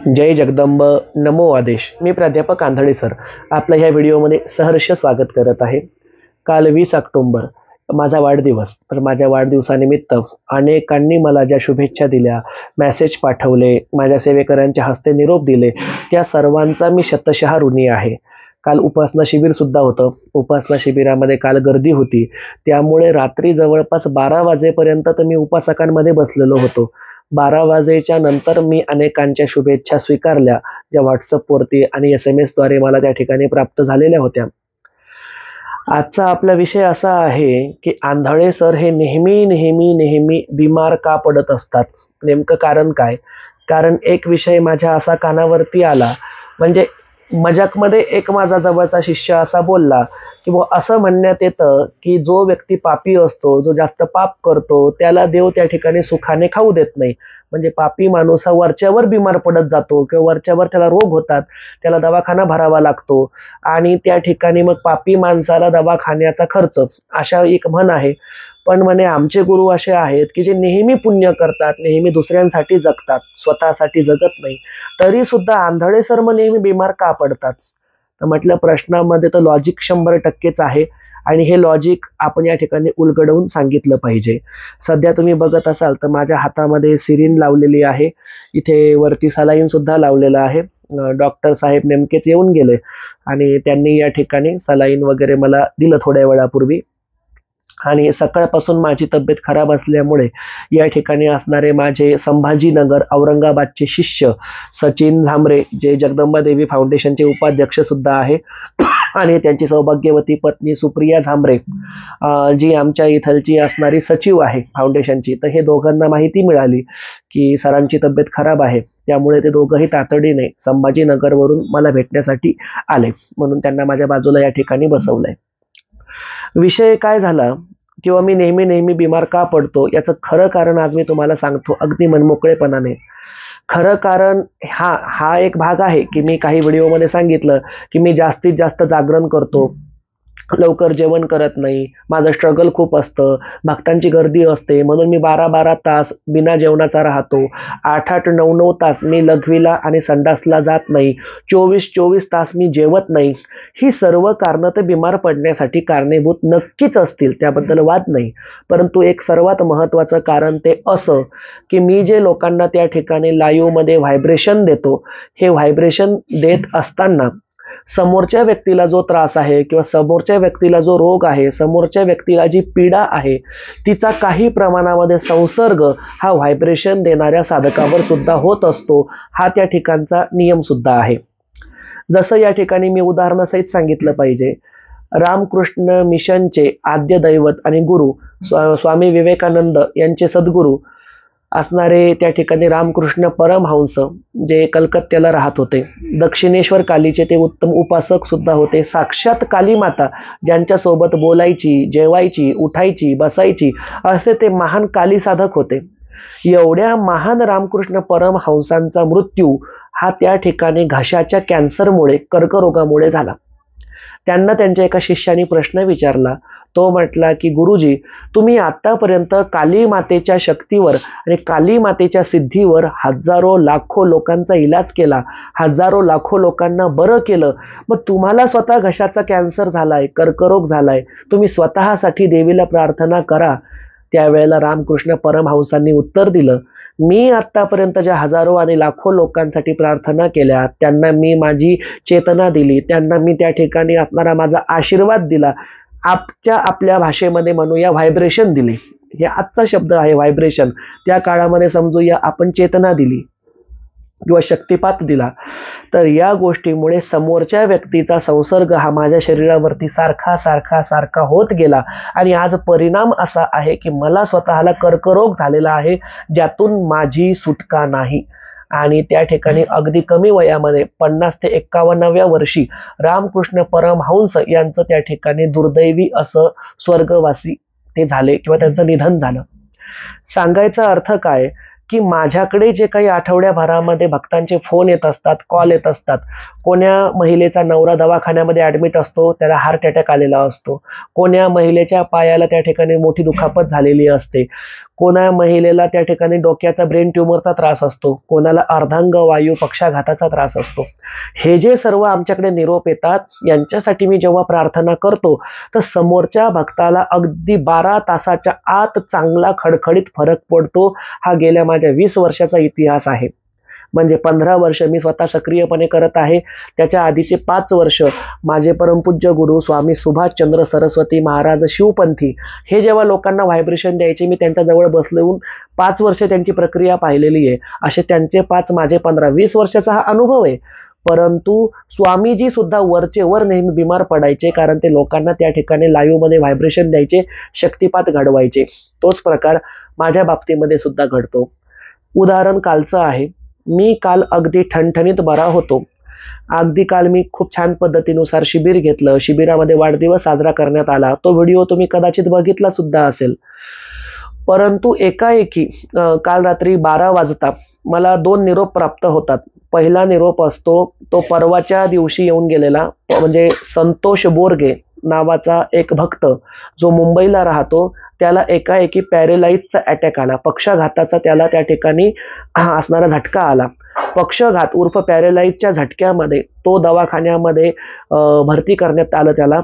जय जगदंब नमो आदेश। मी प्राध्यापक आंधळे सर आपल्या ह्या व्हिडिओमध्ये सहर्ष स्वागत करत आहे। काल 20 ऑक्टोबर माझा वाढदिवस, तर माझ्या वाढदिवसानिमित्त अनेकांनी मला ज्या शुभेच्छा दिल्या, मेसेज पाठवले, माझ्या सेवेकरांच्या हस्ते निरोप दिले, त्या सर्वांचा मी शतशः ऋणी आहे। काल उपासना शिबिर सुद्धा होतं। उपासना शिबिरामध्ये काल गर्दी होती, त्यामुळे रात्री जवळपास 12 वाजेपर्यंत तर मी उपासकांमध्ये बसलेलो होतो। 12 वाजेच्या नंतर मी अनेकांच्या शुभेच्छा स्वीकारल्या, ज्या व्हॉट्सअपवरती आणि SMS द्वारे मला त्या ठिकाणी प्राप्त झालेल्या होत्या। आजचा आपला विषय असा आहे की आंधळे सर हे नेहमी नेहमी नेहमी बिमार का पडत असतात? नेमकं कारण काय? कारण एक विषय माझ्या असा कानावरती आला, म्हणजे मजाकमध्ये एक माझा जवळचा शिष्य असा बोलला की असं म्हणण्यात येतं की जो व्यक्ती पापी असतो, जो जास्त पाप करतो, त्याला देव त्या ठिकाणी सुखाने खाऊ देत नाही। म्हणजे पापी माणूस हा वरच्यावर बिमार पडत जातो किंवा वरच्यावर त्याला रोग होतात, त्याला दवाखाना भरावा लागतो आणि त्या ठिकाणी मग पापी माणसाला दवाखान्याचा खर्च, अशा एक म्हण आहे। पण म्हणे आमचे गुरु असे आहेत की जे नेहमी पुण्य करतात, नेहमी दुसऱ्यांसाठी जगतात, स्वतःसाठी जगत नाही, तरी सुद्धा आंधळे सर मग नेहमी बिमार का पडतात? तर म्हटलं प्रश्नामध्ये तर लॉजिक 100%च आहे आणि हे लॉजिक आपण या ठिकाणी उलगडवून सांगितलं पाहिजे। सध्या तुम्ही बघत असाल तर माझ्या हातामध्ये सिरिन लावलेली आहे, इथे वरती सलाईन सुद्धा लावलेला आहे। डॉक्टर साहेब नेमकेच येऊन गेले आणि त्यांनी या ठिकाणी सलाईन वगैरे मला दिलं थोड्या वेळापूर्वी। आणि सकाळपासून माझी तब्येत खराब असल्यामुळे या ठिकाणी असणारे माझे संभाजीनगर औरंगाबादचे शिष्य सचिन झांबरे, जे जगदंबा देवी फाउंडेशनचे उपाध्यक्ष सुद्धा आहे, आणि त्यांची सौभाग्यवती पत्नी सुप्रिया झांबरे, जी आमच्या इथलची असणारी सचिव आहे फाउंडेशनची, तर हे दोघांना माहिती मिळाली की सरांची तब्येत खराब आहे, त्यामुळे ते दोघंही तातडीने संभाजीनगरवरून मला भेटण्यासाठी आले, म्हणून त्यांना माझ्या बाजूला या ठिकाणी बसवलंय। विषय काय झाला किंवा मी नेहमी नेहमी बिमार का पडतो, याचं खरं कारण आज मी तुम्हाला सांगतो अगदी मनमोकळेपणाने। खरं कारण हा एक भाग आहे की मी काही व्हिडिओमध्ये सांगितलं की मी जास्तीत जास्त जागरण करतो, लवकर जेवण करत नाही, माझं स्ट्रगल खूप असतं, भक्तांची गर्दी असते, म्हणून मी 12-12 तास बिना जेवणाचा राहतो, 8-8, 9-9 तास मी लघवीला आणि संडासला जात नाही, 24-24 तास मी जेवत नाही। ही सर्व कारणं तर बिमार पडण्यासाठी कारणीभूत नक्कीच असतील, त्याबद्दल वाद नाही, परंतु एक सर्वात महत्त्वाचं कारण ते असं की मी जे लोकांना त्या ठिकाणी लाईव्हमध्ये व्हायब्रेशन देतो, हे व्हायब्रेशन देत असताना समोरच्या व्यक्तीला जो त्रास आहे किंवा समोरच्या व्यक्तीला जो रोग आहे, समोरच्या व्यक्तीला जी पीडा आहे, तिचा काही प्रमाणामध्ये संसर्ग हा व्हायब्रेशन देणाऱ्या साधकावर सुद्धा होत असतो, हा त्या ठिकाणचा नियम सुद्धा आहे। जसं या ठिकाणी मी उदाहरणासहित सांगितलं पाहिजे, रामकृष्ण मिशनचे आद्य दैवत आणि गुरु स्वामी विवेकानंद यांचे सद्गुरू असणारे त्या ठिकाणी रामकृष्ण परमहंस, जे कलकत्त्याला राहत होते, दक्षिणेश्वर कालीचे ते उत्तम उपासक सुद्धा होते, साक्षात काली माता ज्यांच्यासोबत बोलायची, जेवायची, उठायची, बसायची, असे ते महान काली साधक होते। एवढ्या महान रामकृष्ण परमहंसांचा मृत्यू हा त्या ठिकाणी घशाच्या कॅन्सरमुळे, कर्करोगामुळे झाला। त्यांना त्यांच्या एका शिष्याने प्रश्न विचारला, तो म्हटला की गुरुजी, तुम्ही आतापर्यंत काली मातेच्या शक्तीवर आणि काली मातेच्या सिद्धीवर हजारो लाखो लोकांचा इलाज केला, हजारो लाखो लोकांना बरं केलं, मग तुम्हाला स्वतः घशाचा कॅन्सर झालाय, कर्करोग झालाय, तुम्ही स्वतःसाठी देवीला प्रार्थना करा। त्यावेळेला रामकृष्ण परमहंसांनी उत्तर दिलं, मी आत्तापर्यंत ज्या हजारो आणि लाखो लोकांसाठी प्रार्थना केल्या, त्यांना मी माझी चेतना दिली, त्यांना मी त्या ठिकाणी असणारा माझा आशीर्वाद दिला, आपल्या भाषेमध्ये म्हणूया व्हायब्रेशन दिले, हे आजचा शब्द आहे व्हायब्रेशन, त्या काळामध्ये समजूया आपण चेतना दिली किंवा शक्तिपात दिला, तर या गोष्टीमुळे समोरच्या व्यक्तीचा संसर्ग हा माझ्या शरीरावरती सारखा सारखा सारखा होत गेला आणि आज परिणाम असा आहे की मला स्वतःला कर्करोग झालेला आहे, ज्यातून माझी सुटका नाही। आणि त्या ठिकाणी अगदी कमी वयामध्ये 50 ते 51व्या वर्षी रामकृष्ण परमहंस यांचं त्या ठिकाणी दुर्दैवी असं स्वर्गवासी ते झाले किंवा त्यांचं निधन झालं। सांगायचा अर्थ काय की माझ्याकडे जे काही आठवड्याभरामध्ये भक्तांचे फोन येत असतात, कॉल येत असतात, कोण्या महिलेचा नवरा दवाखान्यामध्ये ॲडमिट असतो, त्याला हार्ट अटॅक आलेला असतो, कोण्या महिलेच्या पायाला त्या ठिकाणी मोठी दुखापत झालेली असते, कोणा महिलेला त्या ठिकाणी डोक्याचा ब्रेन ट्यूमरचा त्रास असतो, कोणाला अर्धांग वायू पक्षाघाताचा त्रास असतो. हे जे सर्व आमच्याकडे निरोप येतात, यांच्यासाठी मी जेव्हा प्रार्थना करतो तर समोरच्या भक्ताला अगदी 12 तासाच्या आत चांगला खडखडीत फरक पडतो. हा गेल्या माझ्या 20 वर्षाचा इतिहास आहे. म्हणजे 15 वर्ष मी स्वतः सक्रियपणे करत आहे. त्याच्या आधीचे 5 वर्ष माझे परमपूज्य गुरु स्वामी सुभाषचंद्र सरस्वती महाराज शिवपंथी हे जेव्हा लोकांना व्हायब्रेशन द्यायचे, मी त्यांच्याजवळ बसलेून 5 वर्ष त्यांची प्रक्रिया पाहिलेली आहे. असे त्यांचे 5 माझे 15, 20 वर्षाचा हा अनुभव आहे. परंतु स्वामीजी सुद्धा वरचे वर नेहमी बिमार पडायचे, कारण ते लोकांना त्या ठिकाणी लाईव्ह मध्ये व्हायब्रेशन द्यायचे, शक्तिपात घडवायचे. तोच प्रकार माझ्या बाबतीमध्ये सुद्धा घडतो. उदाहरण कालचं आहे. मी काल अगदी ठणठणीत बरा होतो. अगदी काल मी खूप छान पद्धतीनुसार शिबिर घेतलं. शिबिरामध्ये वाढदिवस साजरा करण्यात आला. तो व्हिडिओ तुम्ही कदाचित बघितला सुद्धा असेल. परंतु एकाएकी काल रात्री 12 वाजता मला 2 निरोप प्राप्त होतात. पहिला निरोप असतो तो परवाच्या दिवशी येऊन गेलेला, म्हणजे संतोष बोरगे नावाचा एक भक्त जो मुंबईला राहतो, त्याला एकाएकी पॅरेलाइजचा अटॅक आला, पक्षाघाताचा त्याला त्या ठिकाणी असणारा झटका आला. पक्षाघात उर्फ पॅरेलाइजच्या झटक्यामध्ये तो दवाखान्यामध्ये भरती करण्यात आलं. त्याला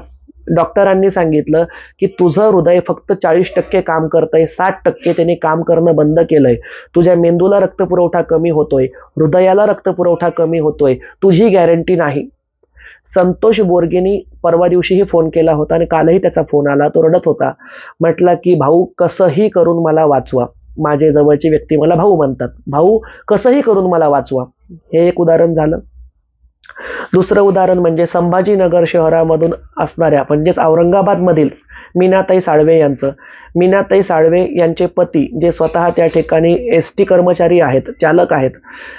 डॉक्टरांनी सांगितलं की तुझं हृदय फक्त 40% काम करतंय, 60% त्याने काम करणं बंद केलंय. तुझ्या मेंदूला रक्तपुरवठा कमी होतोय, हृदयाला रक्तपुरवठा कमी होतोय, तुझी गॅरंटी नाही. संतोष बोरगेनी परवा दिवशीही फोन केला होता आणि कालही त्याचा फोन आला. तो रडत होता. म्हटला की भाऊ कसंही करून मला वाचवा. माझे जवळची व्यक्ती मला भाऊ म्हणतात. भाऊ कसंही करून मला वाचवा. हे एक उदाहरण झालं. दुसरं उदाहरण म्हणजे संभाजीनगर शहरामधून असणाऱ्या म्हणजेच औरंगाबाद मधील मीनाताई साळवे यांचं. मीनाताई साळवे यांचे पती जे स्वतः त्या ठिकाणी एसटी कर्मचारी आहेत, चालक आहेत.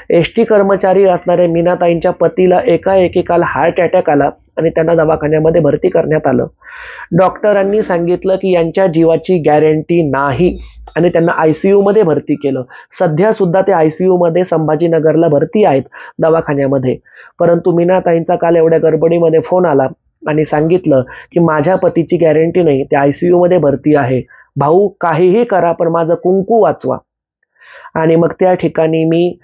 एसटी कर्मचारी असणाऱ्या मीनाताईंच्या पतीला एकाएकी काल हार्ट अटॅक आला आणि त्यांना दवाखान्यामध्ये भरती करण्यात आलं. डॉक्टरांनी सांगितलं की यांच्या जीवाची गॅरंटी नाही आणि त्यांना ICU मध्ये भरती केलं. सध्या सुद्धा ते ICU मध्ये संभाजीनगरला भरती आहेत दवाखान्यामध्ये. परंतु मीनाताईंचा काल एवढ्या गडबडीमध्ये फोन आला आणि सांगितलं की माझ्या पतीची गॅरंटी नाही, ते ICU मध्ये भरती आहे. भाऊ काहीही करा पण माझं कुंकू वाचवा. आणि मग त्या ठिकाणी मी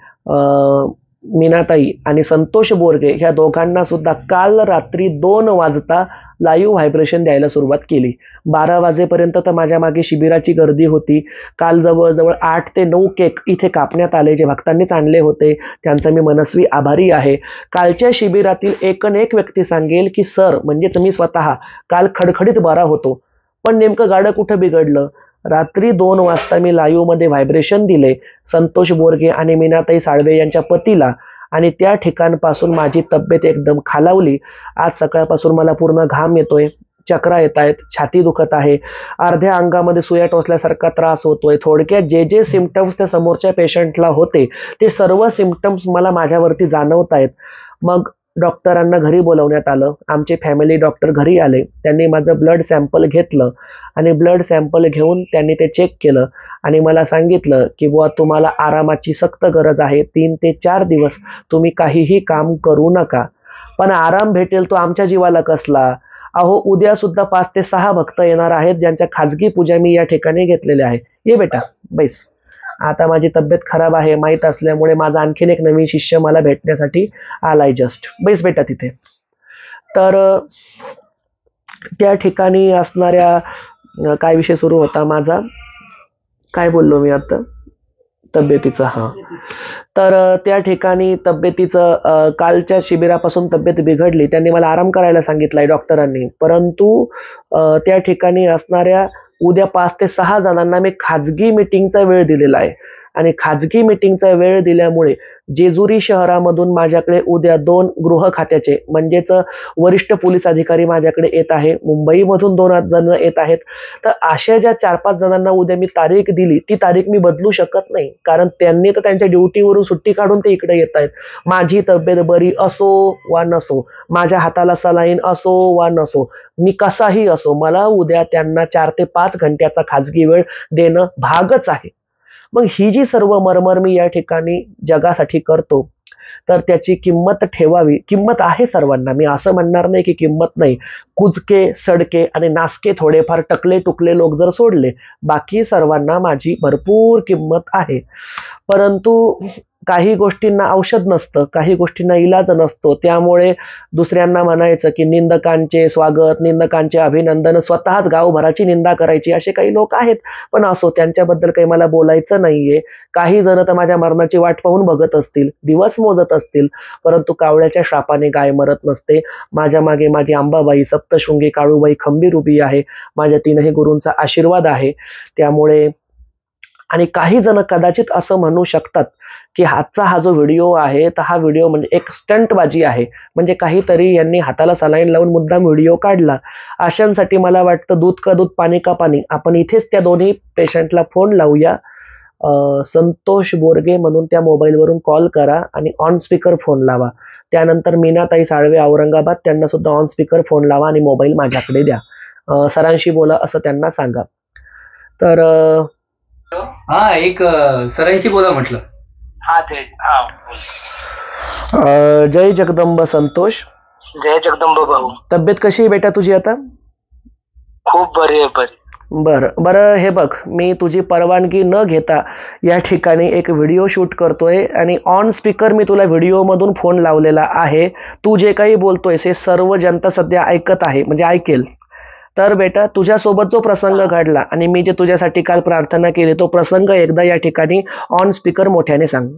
मीनाताई आणि संतोष बोरगे ह्या दोघांना सुद्धा काल रात्री 2 वाजता लाईव्ह व्हायब्रेशन द्यायला सुरुवात केली. 12 वाजेपर्यंत तर माझ्या मागे शिबिराची गर्दी होती. काल जवळजवळ 8 ते 9 केक इथे कापण्यात आले, जे भक्तांनीच आणले होते. त्यांचा मी मनस्वी आभारी आहे. कालच्या शिबिरातील एकन-एक व्यक्ती सांगेल की सर, म्हणजेच मी स्वतः काल खडखडीत बरा होतो, पण नेमकं गाडं कुठं बिघडलं. रात्री 2 वाजता मी लाईव्ह मध्ये व्हायब्रेशन दिले संतोष बोरगे आणि मीनाताई साळवे यांच्या पतीला, आणि त्या ठिकाणपासून माझी तब्येत एकदम खालावली. आज सकाळपासून मला पूर्ण घाम येतोय, चक्रा येत आहेत, छाती दुखत आहे, अर्ध्या अंगामध्ये सुया टोचल्यासारखा त्रास होतोय. थोडक्यात जे जे सिम्पटम्स त्या समोरच्या पेशंटला होते ते सर्व सिम्पटम्स मला माझ्यावरती जाणवत आहेत. मग डॉक्टरांना घरी बोलवण्यात आलं. आमचे फॅमिली डॉक्टर घरी आले. त्यांनी माझं ब्लड सॅम्पल घेतलं आणि ब्लड सॅम्पल घेऊन त्यांनी ते चेक केलं आणि मला सांगितलं की बुवा तुम्हाला आरामाची सक्त गरज आहे. 3 ते 4 दिवस तुम्ही काहीही काम करू नका. पण आराम भेटेल तो आमच्या जीवाला कसला. अहो उद्या सुद्धा 5 ते 6 भक्त येणार आहेत, ज्यांच्या खाजगी पूजा मी या ठिकाणी घेतलेल्या आहे. ये बेटा बैस. आता माझी तब्येत खराब आहे माहीत असल्यामुळे माझा आणखीन एक नवीन शिष्य मला भेटण्यासाठी आलाय. जस्ट बैस बेटा तिथे. तर त्या ठिकाणी असणाऱ्या काय विषय सुरू होता माझा, काय बोललो मी आता, तब्येतीचा. हा, तर त्या ठिकाणी तब्येतीचं कालच्या शिबिरापासून तब्येत बिघडली. त्यांनी मला आराम करायला सांगितलाय डॉक्टरांनी. परंतु त्या ठिकाणी असणाऱ्या उद्या 5 ते 6 जणांना मी खाजगी मीटिंगचा वेळ दिलेला आहे आणि खाजगी मीटिंगचा वेळ दिल्यामुळे जेजुरी शहरामधून माझ्याकडे उद्या 2 गृह खात्याचे म्हणजेच वरिष्ठ पोलीस अधिकारी माझ्याकडे येत आहे. मुंबईमधून 2 जण येत आहेत. तर अशा ज्या 4-5 जणांना उद्या मी तारीख दिली, ती तारीख मी बदलू शकत नाही, कारण त्यांनी तर त्यांच्या ड्युटीवरून सुट्टी काढून ते इकडे येत आहेत. माझी तब्येत बरी असो वा नसो, माझ्या हाताला सलाईन असो वा नसो, मी कसाही असो, मला उद्या त्यांना 4 ते 5 घंट्याचा खाजगी वेळ देणं भागच आहे. मग ही जी सर्व मरमर मी या ठिकाणी जगासाठी करतो, तर त्याची किंमत ठेवावी. किंमत आहे सर्वांना, मी असं म्हणणार नाही की किंमत नाही. कुचके, सडके आणि नासके थोडेफार टकले टुकले लोक जर सोडले, बाकी सर्वांना माझी भरपूर किंमत आहे. परंतु काही गोष्टींना औषध नसतं, काही गोष्टींना इलाज नसतो. त्यामुळे दुसऱ्यांना म्हणायचं की निंदकांचे स्वागत, निंदकांचे अभिनंदन, स्वतःच गावभराची निंदा करायची, असे काही लोक आहेत. पण असो, त्यांच्याबद्दल काही मला बोलायचं नाहीये. काही जण तर माझ्या मरणाची वाट पाहून बघत असतील, दिवस मोजत असतील, परंतु कावळ्याच्या शापाने गाय मरत नसते. माझ्या मागे माझी अंबाबाई, सप्तशृंगी काळूबाई खंबीर उभी आहे. माझ्या तीनही गुरूंचा आशीर्वाद आहे. त्यामुळे आणि काही जण कदाचित असं म्हणू शकतात की आजचा हा जो व्हिडिओ आहे, तर हा व्हिडिओ म्हणजे एक स्टंटबाजी आहे, म्हणजे काहीतरी यांनी हाताला सलाईन लावून मुद्दाम व्हिडिओ काढला. अशांसाठी मला वाटतं दूध का दूध, पाणी का पाणी. आपण इथेच त्या दोन्ही पेशंटला फोन लावूया. संतोष बोरगे म्हणून त्या मोबाईलवरून कॉल करा आणि ऑन स्पीकर फोन लावा. त्यानंतर मीनाताई साळवे औरंगाबाद, त्यांना सुद्धा ऑन स्पीकर फोन लावा आणि मोबाईल माझ्याकडे द्या. सरांशी बोला असं त्यांना सांगा. तर हा, एक सरांशी बोला म्हटलं. जय जगदंब संतोष. जय जगदंब भाऊ. तब्येत कशी आहे बेटा तुझी आता? खूप बरी आहे. बरं हे बघ, मी तुझी परवानगी न घेता या ठिकाणी एक व्हिडिओ शूट करतोय आणि ऑन स्पीकर मी तुला व्हिडिओ मधून फोन लावलेला आहे. तू जे काही बोलतोयस हे सर्व जनता सध्या ऐकत आहे, म्हणजे ऐकेल. तर बेटा, तुझ्यासोबत जो प्रसंग घडला आणि मी जे तुझ्यासाठी काल प्रार्थना केली, तो प्रसंग एकदा या ठिकाणी ऑन स्पीकर मोठ्याने सांग.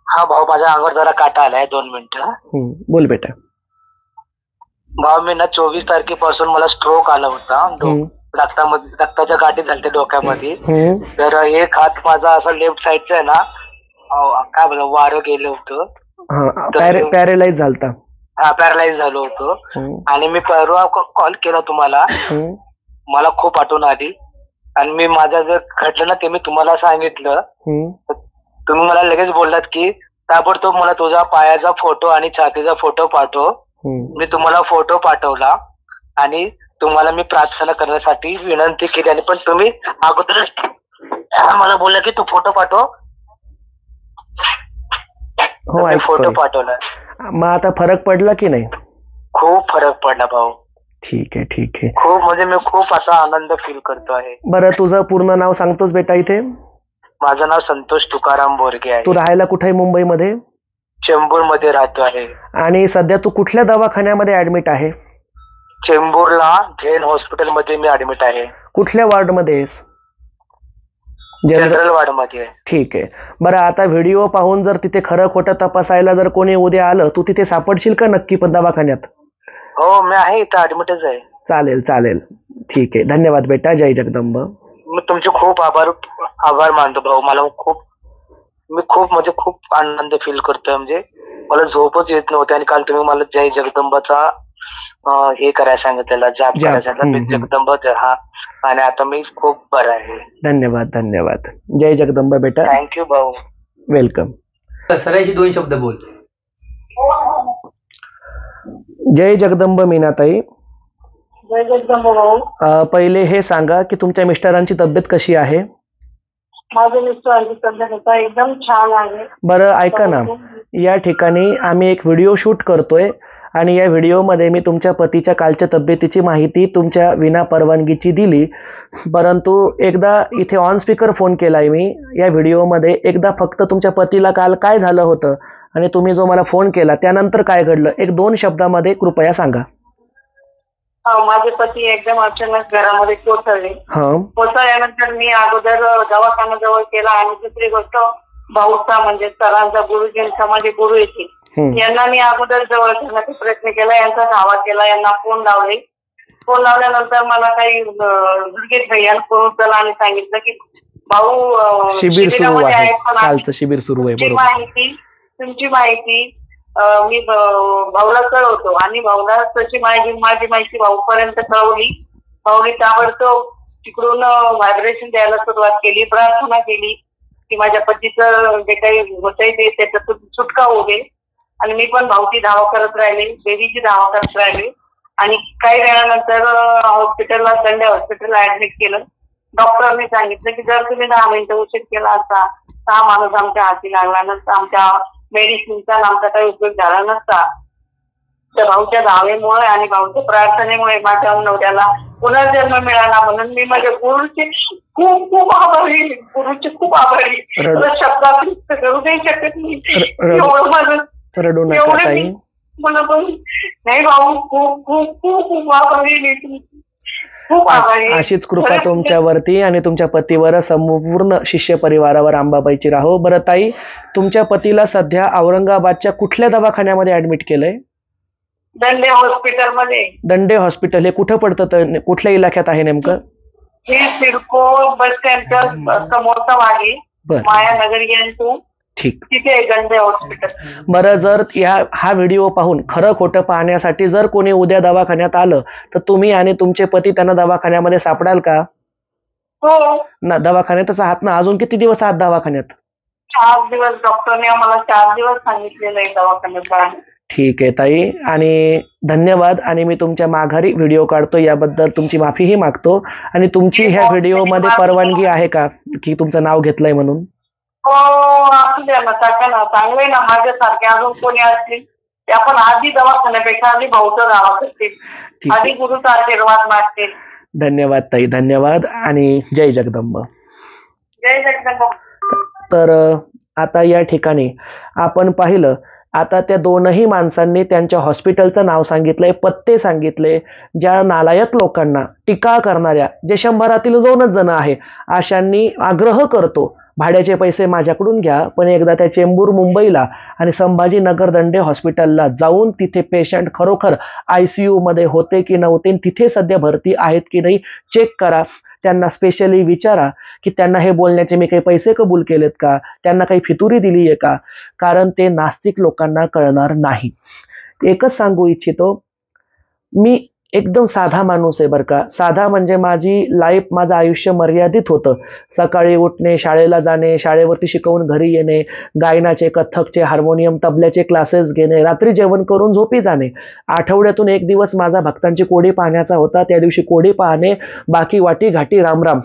हा भाऊ, माझ्या अंगावर जरा काटा आलाय, 2 मिनिटं. बोल बेटा. भाऊ, मी ना 24 तारखेपासून मला स्ट्रोक आला होता. रक्ताच्या गाठी झाल्या डोक्यामध्ये. तर एक हात माझा असा लेफ्ट साईडचा आहे ना, काय बोला, वारं गेलं होतं. पॅरेलाइज झालता. हा, पॅरालाइज झालो होतो. आणि मी परवा कॉल केला तुम्हाला, मला खूप आठवण आली आणि मी माझं जे घडलं ना ते मी तुम्हाला सांगितलं. तुम्ही मला लगेच बोललात की ताबडतोब मला तुझा पायाचा फोटो आणि छातीचा फोटो पाठव. मी तुम्हाला फोटो पाठवला आणि तुम्हाला मी प्रार्थना करण्यासाठी विनंती केली, आणि पण तुम्ही अगोदरच मला बोलला की तू फोटो पाठव. हो, फोटो पाठवला. मग आता फरक पडला की नाही? खूप फरक पडला भाऊ. ठीक आहे. खूप, म्हणजे मी खूप असा आनंद फील करतो आहे. बरं, तुझं पूर्ण नाव सांगतोस बेटा इथे? माझं नाव संतोष तुकाराम बोरगे आहे. तू राहायला कुठे आहे मुंबईमध्ये? चेंबूर मध्ये राहतो आहे. आणि सध्या तू कुठल्या दवाखान्यामध्ये ऍडमिट आहे? चेंबूरला झेन हॉस्पिटल मध्ये मी ऍडमिट आहे. कुठल्या वॉर्ड मध्ये आहेस? जनरल वॉर्ड मध्ये. ठीक आहे. बरं, आता व्हिडिओ पाहून जर तिथे खरं खोटं तपासायला जर कोणी उद्या आलं, तू तिथे सापडशील का नक्की पण दवाखान्यात? हो, मी आहे इथं, ऍडमिटच आहे. चालेल. ठीक आहे, धन्यवाद बेटा. जय जगदंब. मी तुमचे खूप आभार मानतो भाऊ. मी खूप आनंद फील करतोय. म्हणजे मला झोपच येत नव्हती आणि काल तुम्ही मला जय जगदंबाचा हे करायला सांगितलेला, जाप करायला सांगितलं, जगदंब. हा, आणि आता मी खूप बरं आहे. धन्यवाद. जय जगदंब बेटा. थँक्यू भाऊ. वेलकम. सरांशी 2 शब्द बोल. जय जगदंब मीनाताई. जय जगदंब भाऊ. पहिले हे सांगा की तुमच्या मिस्टरांची तब्येत कशी आहे? माझ्या मिस्टरांची तब्येत एकदम छान आहे. बरं ऐका ना, या ठिकाणी आम्ही एक व्हिडिओ शूट करतोय आणि या व्हिडिओमध्ये मी तुमच्या पतीच्या कालच्या तब्येतीची माहिती तुमच्या विना परवानगीची दिली, परंतु एकदा इथे ऑन स्पीकर फोन केलाय मी. या व्हिडिओमध्ये एकदा फक्त तुमच्या पतीला काल काय झालं होतं आणि तुम्ही जो मला फोन केला त्यानंतर काय घडलं, 1-2 शब्दामध्ये कृपया सांगा. माझे पती एकदम अचानक घरामध्ये कोसळले. कोसळल्यानंतर मी अगोदर दवाखाना जवळ केला आणि दुसरी गोष्ट भाऊचा म्हणजे सरांचा गुरुजींचा माझे गुरु येते यांना मी अगोदर जवळ ठेवण्याचा प्रयत्न केला, यांचा धावा केला, यांना फोन लावले. फोन लावल्यानंतर मला काही दुर्गेश भैया फोन उचलला आणि सांगितलं की भाऊ शिबिर सुरू आहे, कालचं शिबिर सुरू आहे. तुमची माहिती मी भाऊला कळवतो आणि भाऊला तशी माझी माहिती भाऊपर्यंत कळवली. भाऊने ताबडतोब तिकडून व्हायब्रेशन द्यायला सुरुवात केली, प्रार्थना केली की माझ्या पतीचं जे काही होतंय ते त्याच्यातून सुटका होऊ दे. आणि मी पण भाऊची धावा करत राहिली, देवीची धावा करत राहिली. आणि काही वेळानंतर हॉस्पिटलला, संडे हॉस्पिटलला ऍडमिट केलं. डॉक्टरने सांगितलं की जर तुम्ही 10 मिनिटं उशीर केला असता तर हा माणूस आमच्या हाती लागला नसता, आमच्या मेडिसिनचा आमचा काही उपयोग झाला नसता. तर भाऊच्या धावेमुळे आणि भाऊच्या प्रार्थनेमुळे माझ्या नवऱ्याला पुनर्जन्म मिळाला. म्हणून मी माझ्या गुरुचे खूप खूप आभारी, गुरुचे खूप आभारी. मला शब्दात व्यक्त करू नाही शकत मी. एवढं माझं रडू नका एवढं ताई. मी मला पण नाही भाऊ, खूप खूप खूप खूप आभारी मी तुमची, खूप आभारी. अशीच कृपा तुमच्यावरती आणि तुमच्या पतीवर, संपूर्ण शिष्य परिवारावर अंबाबाईची राहो. बरं ताई, तुमच्या पतीला सध्या औरंगाबादच्या कुठल्या दवाखान्यामध्ये ऍडमिट केलंय? दंडे हॉस्पिटलमध्ये. दंडे हॉस्पिटल हे कुठं पडतं, तर कुठल्या इलाक्यात आहे नेमकं? हे सिडको बस स्टँडच्या समोरचा भागी, बर, मायानगर गेंटू, ठीक. तिथे आहे दंडे हॉस्पिटल. बरं, जर हा व्हिडिओ पाहून खरं खोटं पाहण्यासाठी जर कोणी उद्या दवाखान्यात आलं तर तुम्ही आणि तुमचे पती त्यांना दवाखान्यामध्ये सापडाल का? हो, ना, दवाखान्यातच आहात ना? अजून किती दिवस आहात दवाखान्यात? 4 दिवस. डॉक्टरने आम्हाला 4 दिवस सांगितलेलं आहे दवाखान्यात राहण्यास. ठीक आहे ताई, आणि धन्यवाद. आणि मी तुमच्या माघारी व्हिडिओ काढतो याबद्दल तुमची माफीही मागतो. आणि तुमची ह्या व्हिडिओमध्ये परवानगी आहे का की तुमचं नाव घेतलंय म्हणून? हो, असू द्या ना, टाका ना. चांगलंय ना, माझ्यासारखे अजून कोणी असतील ते आपण आधी दवाखान्यापेक्षा आधी भाऊचं नाव करतील, ठीक आधी आहे. गुरुचा आशीर्वाद मागतील. धन्यवाद ताई, धन्यवाद. आणि जय जगदंब. जय जगदंब. तर आता या ठिकाणी आपण पाहिलं, आता त्या दोनही माणसांनी त्यांच्या हॉस्पिटलचं नाव सांगितलंय, पत्ते सांगितले. ज्या नालायक लोकांना, टीका करणाऱ्या, जे 100रातील 2च जण आहे, अशांनी आग्रह करतो भाड्याचे पैसे माझ्याकडून घ्या, पण एकदा त्या चेंबूर मुंबईला आणि संभाजीनगर दंडे हॉस्पिटलला जाऊन तिथे पेशंट खरोखर ICU मध्ये होते की नव्हते, तिथे सध्या भरती आहेत की नाही चेक करा. त्यांना स्पेशली विचारा की त्यांना हे बोलण्याचे मी काही पैसे कबूल केलेत का, त्यांना काही फितुरी दिली आहे का, कारण ते नास्तिक लोकांना कळणार नाही. एकच सांगू इच्छितो, मी एकदम साधा माणूस आहे बरं का. साधा म्हणजे माझी लाईफ, माझं आयुष्य मर्यादित होतं. सकाळी उठणे, शाळेला जाणे, शाळेवरती शिकवून घरी येणे, गायनाचे, कथ्थकचे, हार्मोनियम, तबल्याचे क्लासेस घेणे, रात्री जेवण करून झोपी जाणे. आठवड्यातून एक दिवस माझा भक्तांची कोडी पाहण्याचा होता, त्या दिवशी कोडी पाहणे, बाकी वाटी घाटी रामराम.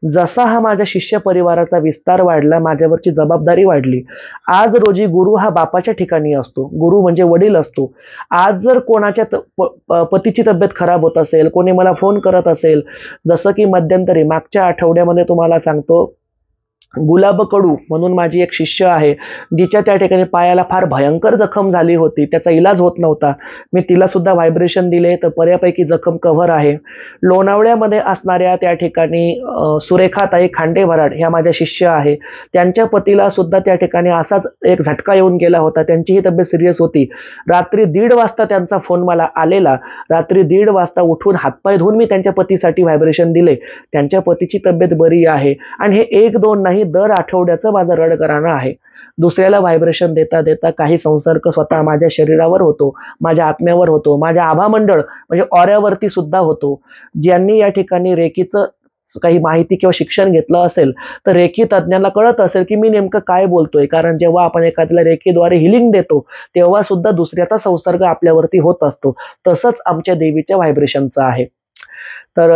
जसा हा माझ्या शिष्य परिवाराचा विस्तार वाढला, माझ्यावरची जबाबदारी वाढली. आज रोजी गुरु हा बापाच्या ठिकाणी असतो, गुरु म्हणजे वडील असतो. आज जर कोणाच्या पतीची तब्येत खराब होत असेल, कोणी मला फोन करत असेल, जसं की मध्यंतरी मागच्या आठवड्यामध्ये तुम्हाला सांगतो, गुलाब कडू म्हणून माझी एक शिष्य आहे, जिच्या त्या ठिकाणी पायाला फार भयंकर जखम झाली होती, त्याचा इलाज होत नव्हता. मी तिला सुद्धा व्हायब्रेशन दिले, तर बऱ्यापैकी जखम कव्हर आहे. लोणावळ्यामध्ये असणाऱ्या त्या ठिकाणी सुरेखाताई खांडेभराड ह्या माझ्या शिष्य आहे, त्यांच्या पतीला सुद्धा त्या ठिकाणी असाच एक झटका येऊन गेला होता, त्यांचीही तब्येत सिरियस होती. रात्री 1:30 वाजता त्यांचा फोन मला आलेला. रात्री 1:30 वाजता उठून हातपाय धुवून मी त्यांच्या पतीसाठी व्हायब्रेशन दिले. त्यांच्या पतीची तब्येत बरी आहे. आणि हे 1-2 नाही, दर आठवड्याचं माझं रडगाणं आहे. दुसऱ्याला व्हायब्रेशन देता देता काही संसर्ग स्वतः माझ्या शरीरावर होतो, माझ्या आत्म्यावर होतो, माझ्या आभामंडळ म्हणजे ऑऱ्यावरती सुद्धा होतो. ज्यांनी या ठिकाणी रेकीचं काही माहिती किंवा शिक्षण घेतलं असेल तर रेकी तज्ञांना कळत असेल की मी नेमकं काय बोलतोय. कारण जेव्हा आपण एखाद्याला रेकीद्वारे हिलिंग देतो तेव्हा सुद्धा दुसऱ्याचा संसर्ग आपल्यावरती होत असतो. तसंच आमच्या देवीच्या व्हायब्रेशनचं आहे. तर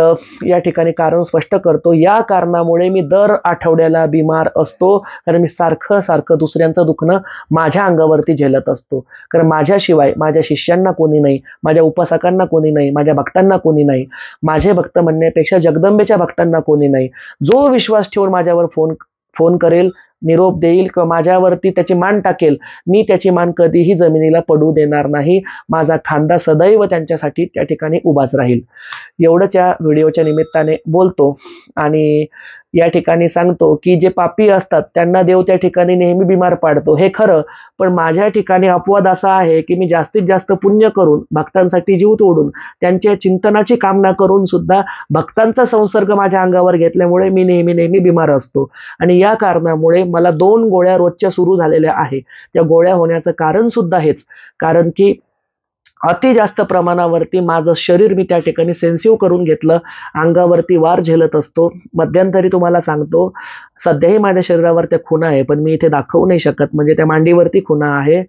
या ठिकाणी कारण स्पष्ट करतो, या कारणामुळे मी दर आठवड्याला बिमार असतो, कारण मी सारखं दुसऱ्यांचं दुखणं माझ्या अंगावरती झेलत असतो. कारण माझ्याशिवाय माझ्या शिष्यांना कोणी नाही, माझ्या उपासकांना कोणी नाही, माझ्या भक्तांना कोणी नाही. माझे भक्त म्हणण्यापेक्षा जगदंबेच्या भक्तांना कोणी नाही. जो विश्वास ठेवून माझ्यावर फोन करेल, निरोप देईल किंवा माझ्यावरती त्याची मान टाकेल, मी त्याची मान कधीही जमिनीला पडू देणार नाही. माझा खांदा सदैव त्यांच्यासाठी त्या ठिकाणी उभाच राहील. एवढंच या व्हिडिओच्या निमित्ताने बोलतो. आणि या ठिकाणी सांगतो की जे पापी असतात त्यांना देव त्या ठिकाणी नेहमी बिमार पाडतो, हे खरं. पण माझ्या ठिकाणी अपवाद असा आहे की मी जास्तीत जास्त पुण्य करून, भक्तांसाठी जीव तोडून, त्यांच्या चिंतनाची कामना करून सुद्धा भक्तांचा संसर्ग माझ्या अंगावर घेतल्यामुळे मी नेहमी बिमार असतो. आणि या कारणामुळे मला 2 गोळ्या रोजच्या सुरू झालेल्या आहे. त्या गोळ्या होण्याचं कारण सुद्धा हेच, कारण की अति जास्त प्रमाणावरती माझं शरीर मी त्या ठिकाणी सेन्सिव्ह करून घेतलं, अंगावरती वार झेलत असतो. मध्यंतरी तुम्हाला सांगतो, सध्याही माझ्या शरीरावर त्या खुणा आहे, पण मी इथे दाखवू नाही शकत, म्हणजे त्या मांडीवरती खुणा आहे.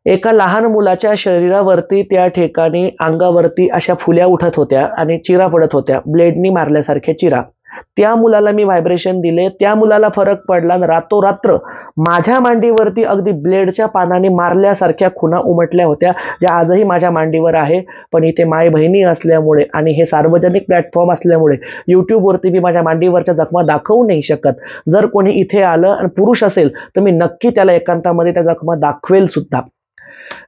एका लहान मुलाच्या शरीरावरती त्या ठिकाणी अंगावरती अशा फुल्या उठत होत्या आणि चिरा पडत होत्या, ब्लेडनी मारल्यासारख्या चिरा. त्या मुलाला मी व्हायब्रेशन दिले, त्या मुलाला फरक पडला आणि रातोरात्र माझ्या मांडीवरती अगदी ब्लेडच्या पानाने मारल्यासारख्या खुणा उमटल्या होत्या, ज्या आजही माझ्या मांडीवर आहे. पण इथे माय बहिणी असल्यामुळे आणि हे सार्वजनिक प्लॅटफॉर्म असल्यामुळे यूट्यूबवरती मी माझ्या मांडीवरच्या जखमा दाखवू नाही शकत. जर कोणी इथे आलं आणि पुरुष असेल तर मी नक्की त्याला एकांतामध्ये त्या जखमा दाखवेल सुद्धा.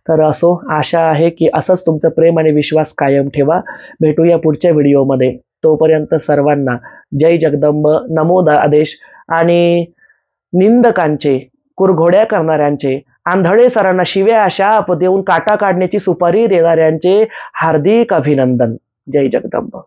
तर असो, आशा आहे की असंच तुमचं प्रेम आणि विश्वास कायम ठेवा. भेटूया पुढच्या व्हिडिओमध्ये. तोपर्यंत सर्वांना जय जगदंब, नमो आदेश. आणि निंदकांचे, कुरघोड्या करणाऱ्यांचे, आंधळे सरांना शिव्या शाप देऊन काटा काढण्याची सुपारी देणाऱ्यांचे हार्दिक अभिनंदन. जय जगदंब.